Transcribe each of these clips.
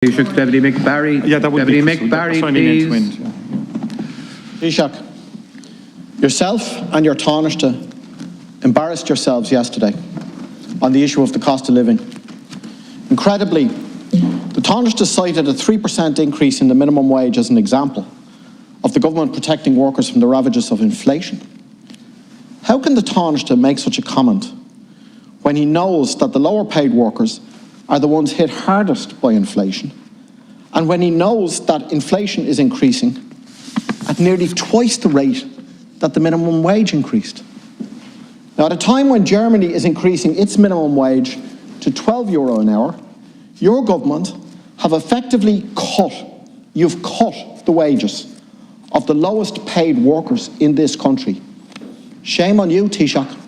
Deputy Mick Barry. Yeah, that would Deputy be Mick Barry, please. Taoiseach, yourself and your Taoiseach embarrassed yourselves yesterday on the issue of the cost of living. Incredibly, the Taoiseach cited a 3% increase in the minimum wage as an example of the government protecting workers from the ravages of inflation. How can the Taoiseach make such a comment when he knows that the lower paid workers are the ones hit hardest by inflation, and when he knows that inflation is increasing at nearly twice the rate that the minimum wage increased? Now, at a time when Germany is increasing its minimum wage to €12 an hour, your government have effectively cut the wages of the lowest paid workers in this country. Shame on you, Taoiseach.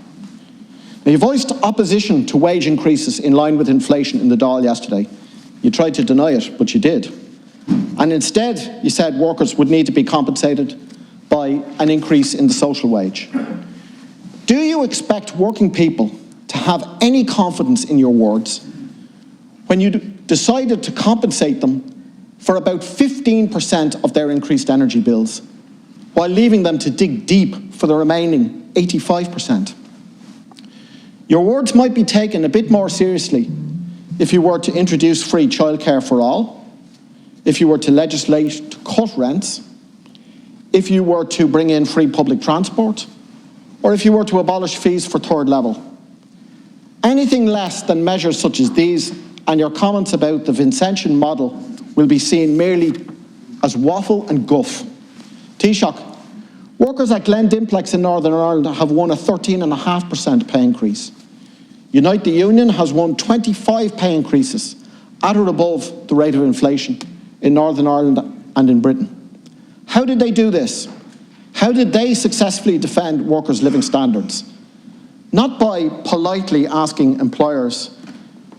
Now, you voiced opposition to wage increases in line with inflation in the Dáil yesterday. You tried to deny it, but you did. And instead, you said workers would need to be compensated by an increase in the social wage. Do you expect working people to have any confidence in your words when you decided to compensate them for about 15% of their increased energy bills, while leaving them to dig deep for the remaining 85%? Your words might be taken a bit more seriously if you were to introduce free childcare for all, if you were to legislate to cut rents, if you were to bring in free public transport, or if you were to abolish fees for third level. Anything less than measures such as these and your comments about the Vincentian model will be seen merely as waffle and guff. Taoiseach, workers at Glen Dimplex in Northern Ireland have won a 13.5% pay increase. Unite the Union has won 25 pay increases at or above the rate of inflation in Northern Ireland and in Britain. How did they do this? How did they successfully defend workers' living standards? Not by politely asking employers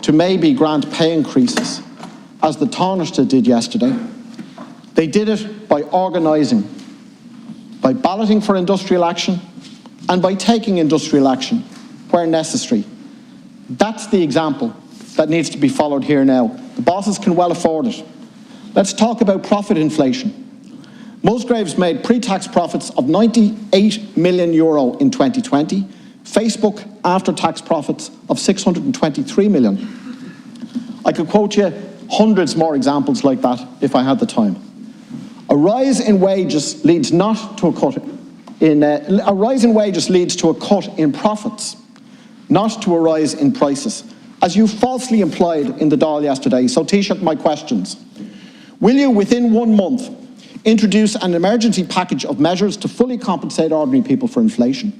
to maybe grant pay increases, as the Taoiseach did yesterday. They did it by organising, by balloting for industrial action, and by taking industrial action where necessary. That's the example that needs to be followed here now. The bosses can well afford it. Let's talk about profit inflation. Musgraves made pre-tax profits of €98 million in 2020, Facebook after-tax profits of €623 million. I could quote you hundreds more examples like that if I had the time. A rise in wages leads to a cut in profits, not to a rise in prices, as you falsely implied in the Dáil yesterday. So, Taoiseach, my questions. Will you, within 1 month, introduce an emergency package of measures to fully compensate ordinary people for inflation?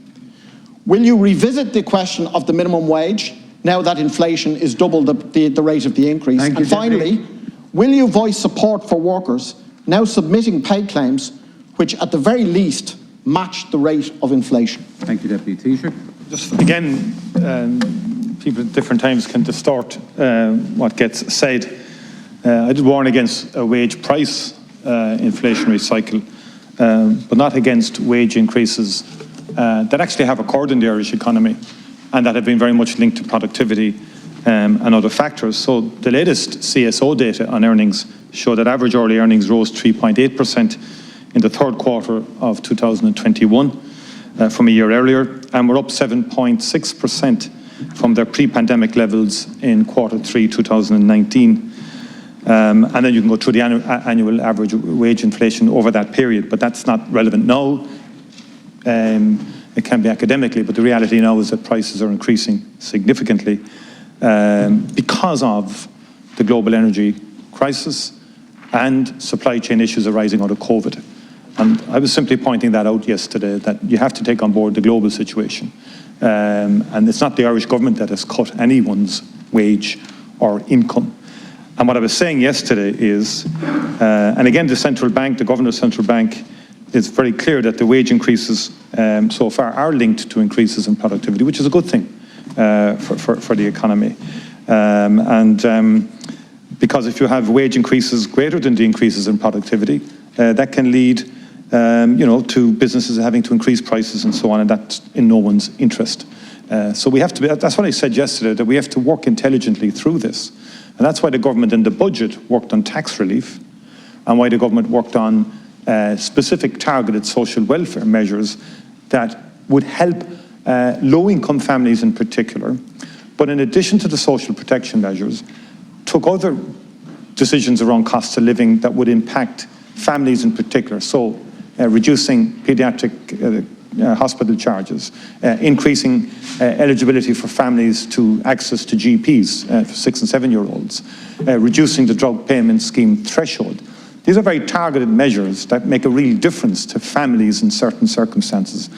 Will you revisit the question of the minimum wage, now that inflation is double the rate of the increase? And finally, will you voice support for workers now submitting pay claims which, at the very least, match the rate of inflation? Thank you, Deputy Taoiseach. Just again, people at different times can distort what gets said. I did warn against a wage price inflationary cycle, but not against wage increases that actually have occurred in the Irish economy and that have been very much linked to productivity and other factors. So the latest CSO data on earnings show that average hourly earnings rose 3.8% in the third quarter of 2021 from a year earlier, and were up 7.6% from their pre-pandemic levels in quarter 3 2019. And then you can go through the annual average wage inflation over that period, but that's not relevant now. It can be academically, but the reality now is that prices are increasing significantly because of the global energy crisis and supply chain issues arising out of COVID. And I was simply pointing that out yesterday, that you have to take on board the global situation. And it's not the Irish government that has cut anyone's wage or income. And what I was saying yesterday is, and again, the central bank, the governor's central bank, is very clear that the wage increases so far are linked to increases in productivity, which is a good thing for the economy. Because if you have wage increases greater than the increases in productivity, that can lead to businesses having to increase prices and so on, and that's in no one's interest. So we have to be, that's what I said yesterday, that we have to work intelligently through this. And that's why the government in the budget worked on tax relief, and why the government worked on specific targeted social welfare measures that would help low-income families in particular. But in addition to the social protection measures, took other decisions around cost of living that would impact families in particular. So reducing paediatric hospital charges, increasing eligibility for families to access to GPs for 6 and 7-year-olds, reducing the drug payment scheme threshold. These are very targeted measures that make a real difference to families in certain circumstances.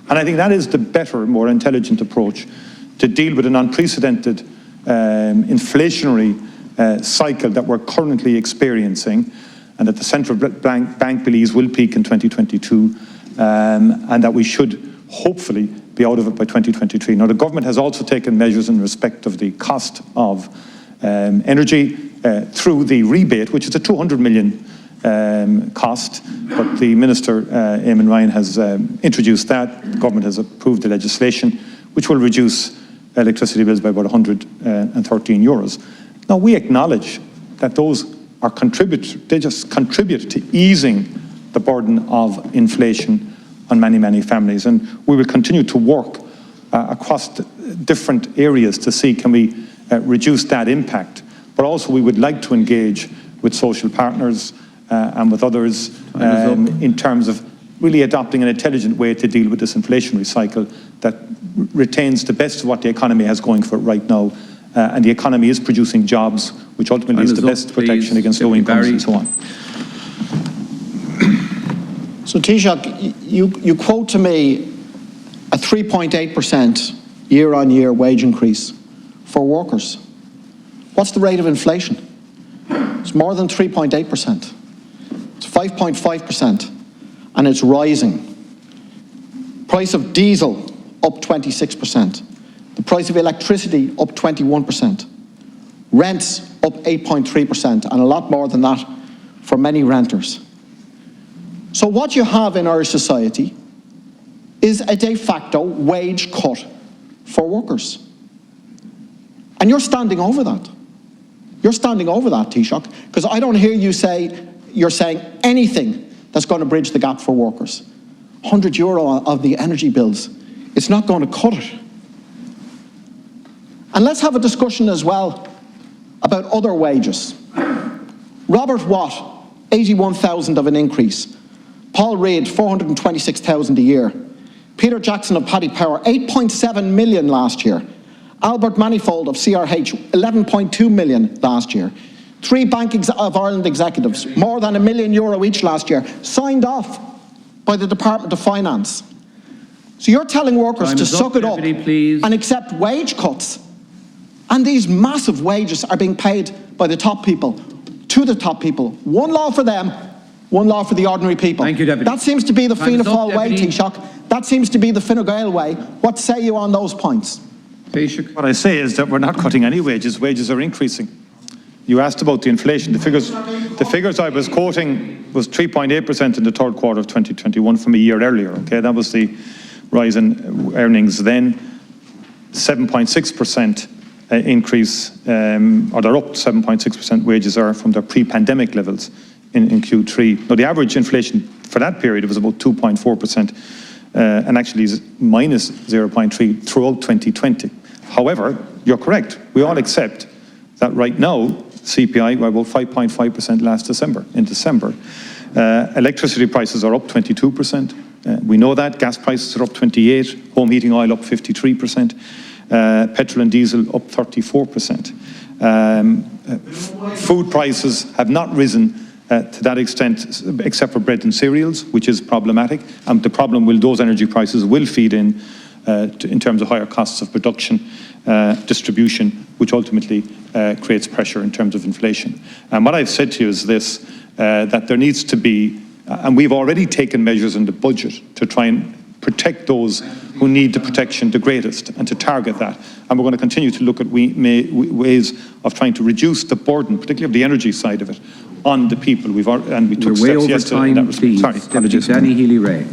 And I think that is the better, more intelligent approach to deal with an unprecedented inflationary cycle that we're currently experiencing, and that the central bank believes will peak in 2022, and that we should hopefully be out of it by 2023. Now, the government has also taken measures in respect of the cost of energy through the rebate, which is a 200 million cost, but the Minister, Eamon Ryan, has introduced that. The government has approved the legislation, which will reduce electricity bills by about €113. Now, we acknowledge that those are they just contribute to easing the burden of inflation on many, many families. And we will continue to work across different areas to see can we reduce that impact. But also we would like to engage with social partners and with others in terms of really adopting an intelligent way to deal with this inflationary cycle that retains the best of what the economy has going for it right now. And the economy is producing jobs, which ultimately is the best protection against low incomes and so on. So Taoiseach, you quote to me a 3.8% year-on-year wage increase for workers. What's the rate of inflation? It's more than 3.8%. It's 5.5%, and it's rising. Price of diesel up 26%. The price of electricity up 21%. Rents up 8.3%, and a lot more than that for many renters. So what you have in our society is a de facto wage cut for workers. And you're standing over that. You're standing over that, Taoiseach, because I don't hear you say you're saying anything that's going to bridge the gap for workers. €100 of the energy bills, it's not going to cut it. And let's have a discussion as well about other wages. Robert Watt, 81,000 of an increase. Paul Reid, 426,000 a year. Peter Jackson of Paddy Power, 8.7 million last year. Albert Manifold of CRH, 11.2 million last year. 3 Bank of Ireland executives, more than €1 million each last year, signed off by the Department of Finance. So you're telling workers to suck it up and accept wage cuts. And these massive wages are being paid by the top people, to the top people. One law for them, one law for the ordinary people. Thank you, Deputy. That seems to be the Fianna Fáil way, Taoiseach. That seems to be the Fine Gael way. What say you on those points? Taoiseach. What I say is that we're not cutting any wages. Wages are increasing. You asked about the inflation. The figures I was quoting was 3.8% in the third quarter of 2021 from a year earlier. Okay, that was the rise in earnings then. 7.6% increase, or they're up 7.6% wages are from their pre-pandemic levels in Q3. Now, the average inflation for that period was about 2.4%, and actually is minus 0.3 throughout 2020. However, you're correct. We all accept that right now, CPI were about 5.5% last December, in December. Electricity prices are up 22%. We know that. Gas prices are up 28%. Home heating oil up 53%. Petrol and diesel up 34%. Food prices have not risen to that extent, except for bread and cereals, which is problematic. And the problem will, those energy prices will feed in terms of higher costs of production, distribution, which ultimately creates pressure in terms of inflation. And what I've said to you is this, that there needs to be, and we've already taken measures in the budget to try and protect those who need the protection the greatest and to target that. And we're going to continue to look at ways of trying to reduce the burden, particularly of the energy side of it, on the people. And we took steps yesterday in that respect. Sorry, apologies. Danny Healy-Rae.